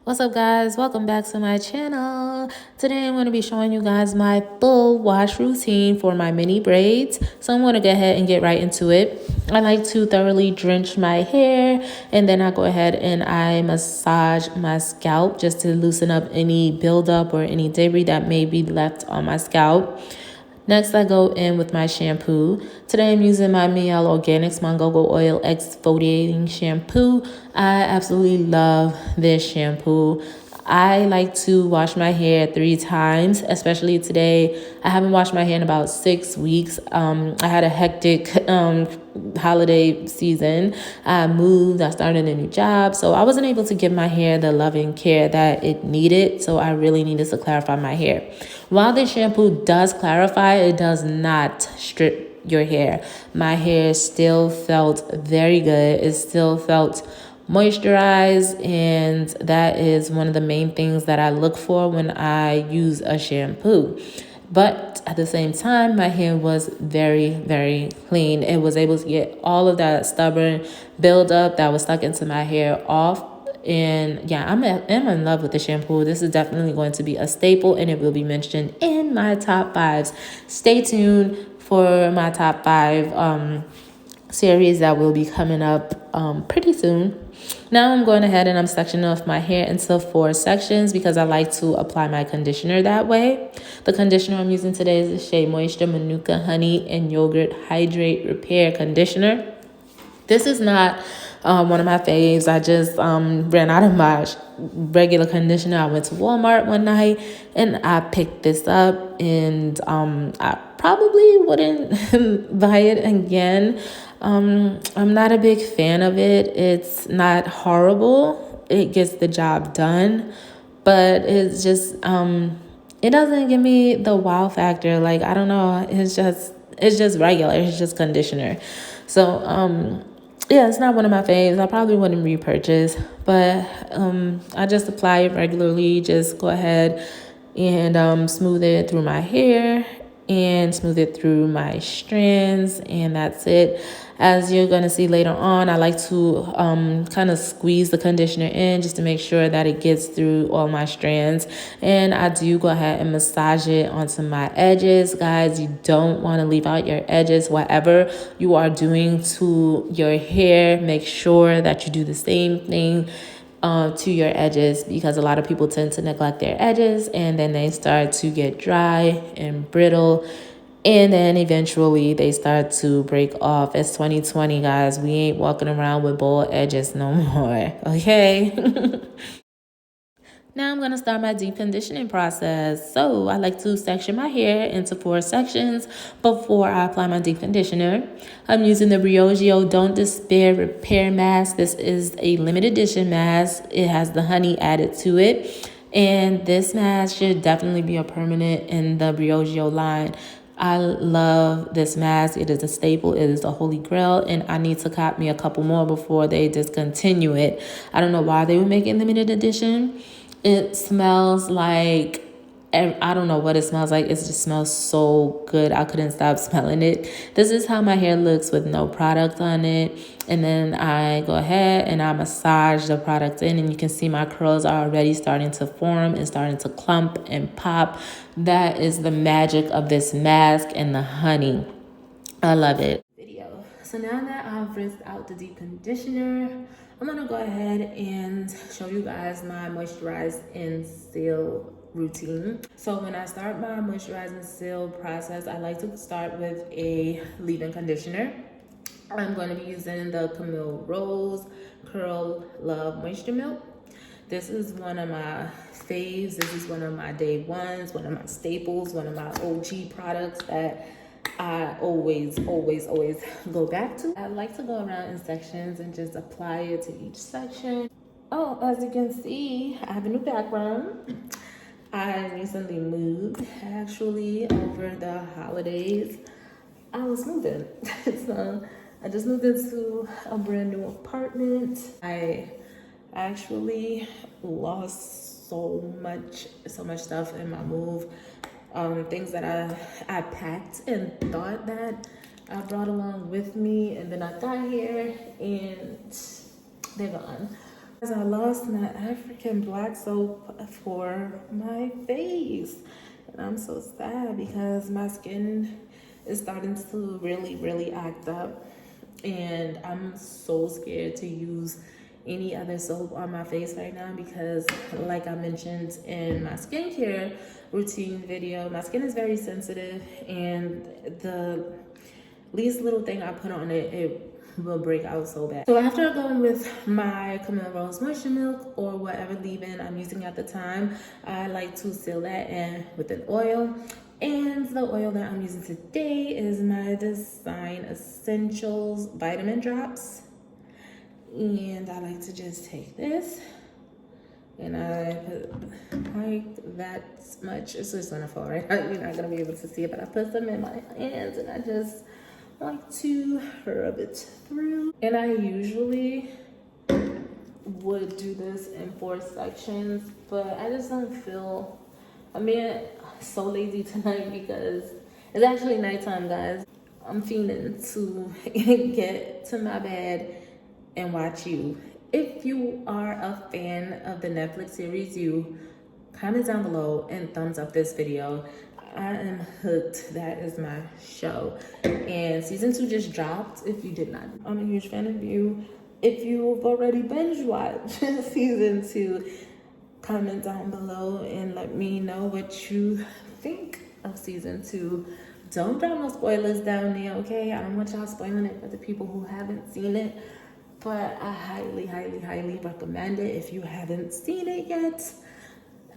What's up, guys? Welcome back to my channel. Today I'm going to be showing you guys my full wash routine for my mini braids. So I'm going to go ahead and get right into it. I like to thoroughly drench my hair, and then I go ahead and I massage my scalp just to loosen up any buildup or any debris that may be left on my scalp. Next, I go in with my shampoo. Today, I'm using my Miel Organics Mongogo Oil Exfoliating Shampoo. I absolutely love this shampoo. I like to wash my hair 3 times, especially today. I haven't washed my hair in about 6 weeks. I had a hectic holiday season. I moved, I started a new job, so I wasn't able to give my hair the loving care that it needed. So I really needed to clarify my hair. While this shampoo does clarify, it does not strip your hair. My hair still felt very good. It still felt moisturized, and that is one of the main things that I look for when I use a shampoo. But at the same time, my hair was very, very clean. It was able to get all of that stubborn buildup that was stuck into my hair off. And yeah, I'm in love with the shampoo. This is definitely going to be a staple, and it will be mentioned in my top 5s. Stay tuned for my top 5 series that will be coming up pretty soon. Now I'm going ahead and I'm sectioning off my hair into 4 sections because I like to apply my conditioner that way. The conditioner I'm using today is the Shea Moisture Manuka Honey and Yogurt Hydrate Repair Conditioner. This is not one of my faves. I just ran out of my regular conditioner. I went to Walmart one night and I picked this up, and I probably wouldn't buy it again. I'm not a big fan of it. It's not horrible. It gets the job done, but it's just it doesn't give me the wow factor. Like, I don't know. It's just regular. It's just conditioner. So yeah, it's not one of my faves. I probably wouldn't repurchase, but I just apply it regularly. Just go ahead and smooth it through my hair and smooth it through my strands, and that's it. As you're going to see later on, I like to kind of squeeze the conditioner in just to make sure that it gets through all my strands. And I do go ahead and massage it onto my edges. Guys, you don't want to leave out your edges. Whatever you are doing to your hair, make sure that you do the same thing to your edges, because a lot of people tend to neglect their edges and then they start to get dry and brittle, and then eventually they start to break off. It's 2020, guys. We ain't walking around with bald edges no more, okay? Now I'm going to start my deep conditioning process. So I like to section my hair into 4 sections before I apply my deep conditioner. I'm using the Briogeo Don't Despair Repair Mask. This is a limited edition mask. It has the honey added to it. And this mask should definitely be a permanent in the Briogeo line. I love this mask. It is a staple. It is a holy grail, and I need to cop me a couple more before they discontinue it. I don't know why they would make it limited edition. It smells like, I don't know what it smells like. It just smells so good. I couldn't stop smelling it. This is how my hair looks with no product on it. And then I go ahead and I massage the product in, and you can see my curls are already starting to form and starting to clump and pop. That is the magic of this mask and the honey. I love it. So now that I've rinsed out the deep conditioner, I'm gonna go ahead and show you guys my moisturize and seal routine. So when I start my moisturize and seal process, I like to start with a leave-in conditioner. I'm going to be using the Camille Rose Curl Love Moisture Milk. This is one of my faves. This is one of my day ones, one of my staples, one of my OG products that I always go back to. I like to go around in sections and just apply it to each section. Oh, as you can see, I have a new background. I recently moved, actually, over the holidays. I was moving. So I just moved into a brand new apartment. I actually lost so much stuff in my move. Things that I packed and thought that I brought along with me, and then I got here and they're gone. I lost my African black soap for my face. And I'm so sad because my skin is starting to really act up. And I'm so scared to use any other soap on my face right now because, like I mentioned in my skincare routine video, my skin is very sensitive, and the least little thing I put on it, it will break out so bad. So after going with my Camille Rose Moisture Milk or whatever leave-in I'm using at the time, I like to seal that in with an oil. And the oil that I'm using today is my Design Essentials Vitamin Drops. And I like to just take this and I put like that much. It's just gonna fall right out. You're not gonna be able to see it, but I put them in my hands and I just like to rub it through. And I usually would do this in 4 sections, but I just don't feel, I'm being so lazy tonight because it's actually nighttime, guys. I'm feeling to get to my bed and watch You. If you are a fan of the Netflix series You, comment down below and thumbs up this video. I am hooked. That is my show. And season 2 just dropped. If you did not, I'm a huge fan of You. If you've already binge watched season 2, comment down below and let me know what you think of season 2. Don't drop no spoilers down there, okay? I don't want y'all spoiling it for the people who haven't seen it. But I highly recommend it. If you haven't seen it yet,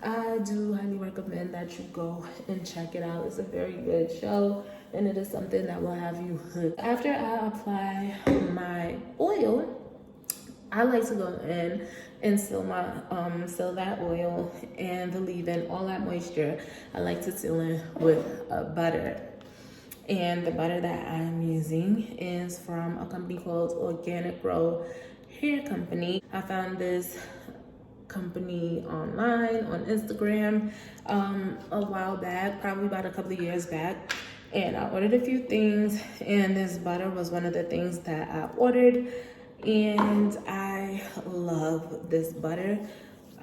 I do highly recommend that you go and check it out. It's a very good show, and it is something that will have you hooked. After I apply my oil, I like to go in and seal that oil and the leave-in, all that moisture. I like to seal in with butter. And the butter that I'm using is from a company called Organic Grow Hair Company. I found this company online on Instagram a while back, probably about a couple of years back. And I ordered a few things, and this butter was one of the things that I ordered. And I love this butter.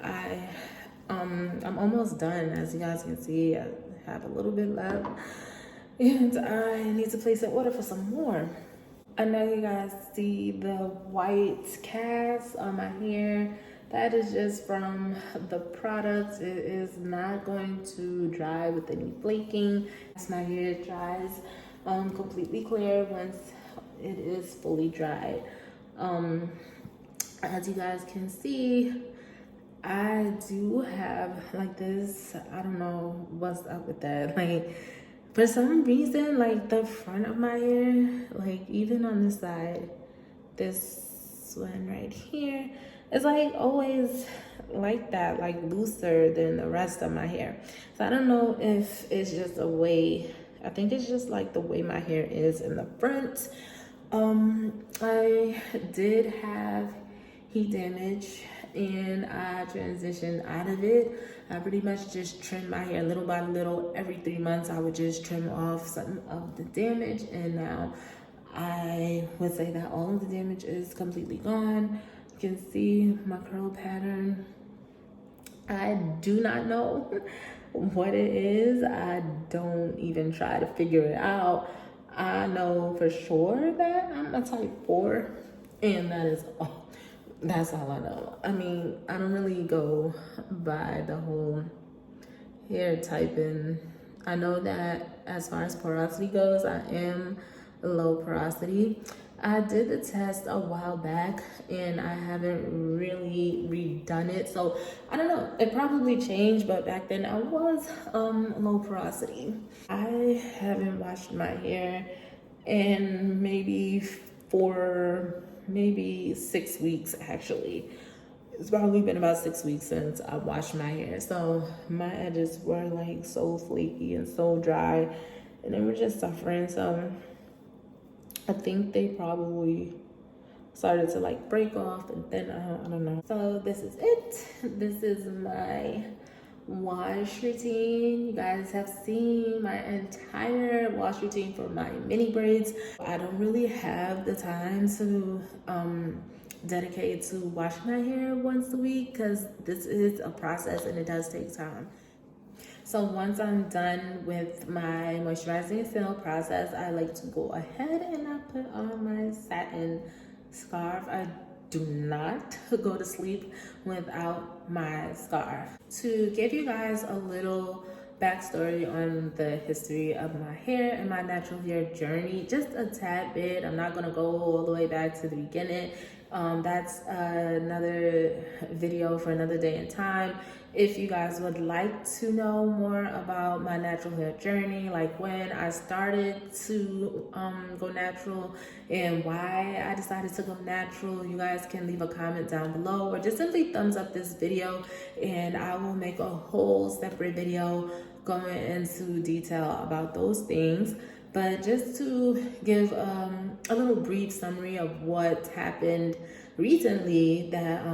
I'm almost done. As you guys can see, I have a little bit left. And I need to place an order for some more. I know you guys see the white cast on my hair. That is just from the product. It is not going to dry with any flaking. As my hair dries completely clear once it is fully dried. As you guys can see, I do have like this, I don't know what's up with that. Like, for some reason, like the front of my hair, like even on this side, this one right here, is like always like that, like looser than the rest of my hair. So I don't know if it's just a way, I think it's just like the way my hair is in the front. I did have heat damage and I transitioned out of it. I pretty much just trimmed my hair little by little. Every 3 months I would just trim off some of the damage, and now I would say that all of the damage is completely gone. You can see my curl pattern. I do not know what it is. I don't even try to figure it out. I know for sure that I'm a type 4, and that is all. That's all I know. I mean, I don't really go by the whole hair typing. I know that as far as porosity goes, I am low porosity. I did the test a while back and I haven't really redone it. So I don't know, it probably changed, but back then I was low porosity. I haven't washed my hair in maybe 6 weeks actually. It's probably been about 6 weeks since I washed my hair. So my edges were like so flaky and so dry and they were just suffering. So I think they probably started to like break off and thin out. I don't know. So this is it. This is my wash routine. You guys have seen my entire wash routine for my mini braids. I don't really have the time to dedicated to washing my hair once a week because this is a process and it does take time. So once I'm done with my moisturizing and fill process, I like to go ahead and I put on my satin scarf. I do not go to sleep without my scarf. To give you guys a little backstory on the history of my hair and my natural hair journey, just a tad bit. I'm not gonna go all the way back to the beginning. That's another video for another day and time. If you guys would like to know more about my natural hair journey, like when I started to go natural and why I decided to go natural, you guys can leave a comment down below or just simply thumbs up this video and I will make a whole separate video going into detail about those things. But just to give a little brief summary of what happened recently that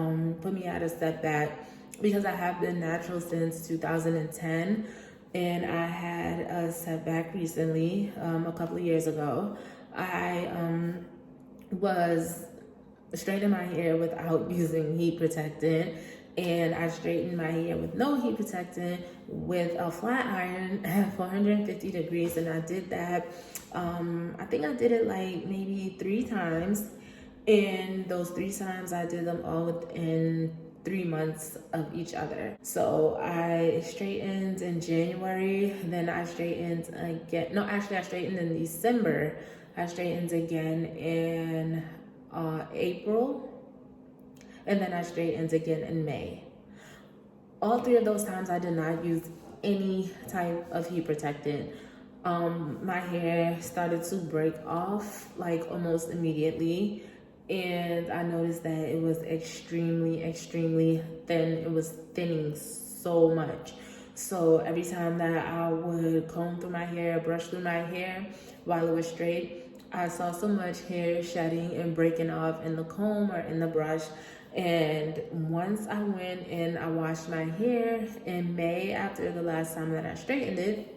put me at a step back, because I have been natural since 2010 and I had a setback recently, a couple of years ago. I was straightening my hair without using heat protectant, and I straightened my hair with no heat protectant with a flat iron at 450 degrees, and I did that. I think I did it like maybe 3 times, and those 3 times I did them all within 3 months of each other. So I straightened in January, then I straightened again. No, actually I straightened in December. I straightened again in April, and then I straightened again in May. All 3 of those times I did not use any type of heat protectant. My hair started to break off like almost immediately, and I noticed that it was extremely thin. It was thinning so much. So every time that I would comb through my hair, brush through my hair while it was straight, I saw so much hair shedding and breaking off in the comb or in the brush. And once I went and I washed my hair in May after the last time that I straightened it,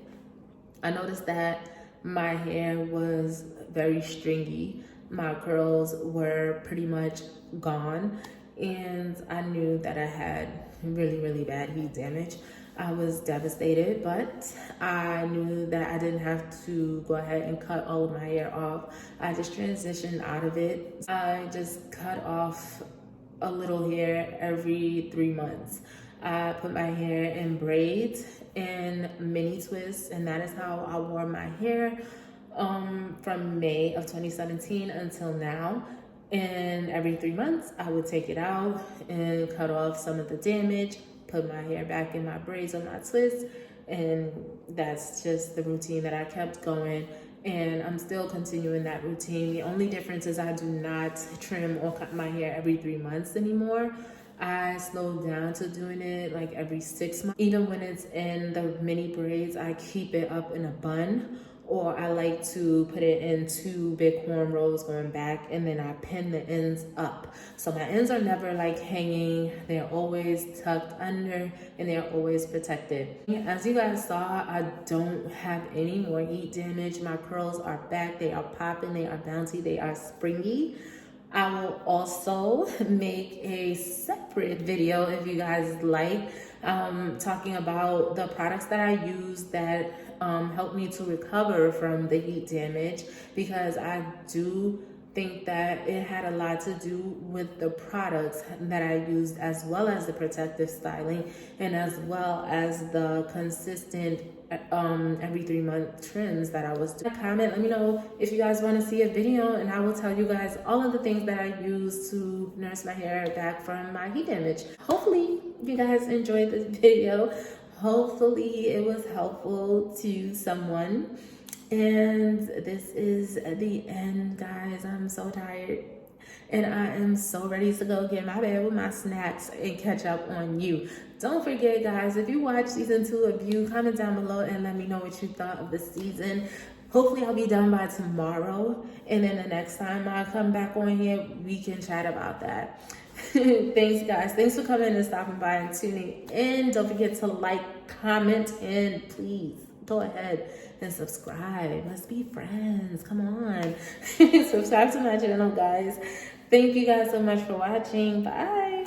I noticed that my hair was very stringy. My curls were pretty much gone, and I knew that I had really bad heat damage. I was devastated, but I knew that I didn't have to go ahead and cut all of my hair off. I just transitioned out of it. I just cut off a little hair every 3 months. I put my hair in braids and mini twists, and that is how I wore my hair from May of 2017 until now. And every 3 months I would take it out and cut off some of the damage, put my hair back in my braids or my twists, and that's just the routine that I kept going, and I'm still continuing that routine. The only difference is I do not trim or cut my hair every 3 months anymore. I slowed down to doing it like every 6 months. Even when it's in the mini braids, I keep it up in a bun, or I like to put it in 2 big cornrows going back, and then I pin the ends up. So my ends are never like hanging. They're always tucked under and they're always protected. As you guys saw, I don't have any more heat damage. My curls are back. They are popping. They are bouncy. They are springy. I will also make a separate video if you guys like, talking about the products that I use that help me to recover from the heat damage, because I do think that it had a lot to do with the products that I used, as well as the protective styling, and as well as the consistent every 3 month trims that I was doing. Comment, let me know if you guys want to see a video, and I will tell you guys all of the things that I use to nurse my hair back from my heat damage. Hopefully you guys enjoyed this video. Hopefully it was helpful to someone. And this is the end, guys. I'm so tired and I am so ready to go get in my bed with my snacks and catch up on you. Don't forget, guys, if you watch season 2 of You, comment down below and let me know what you thought of the season. Hopefully I'll be done by tomorrow, and then the next time I come back on here, we can chat about that. Thanks, guys. Thanks for coming and stopping by and tuning in. Don't forget to like, comment, and please go ahead and subscribe. Let's be friends. Come on. Subscribe to my channel, guys. Thank you guys so much for watching. Bye.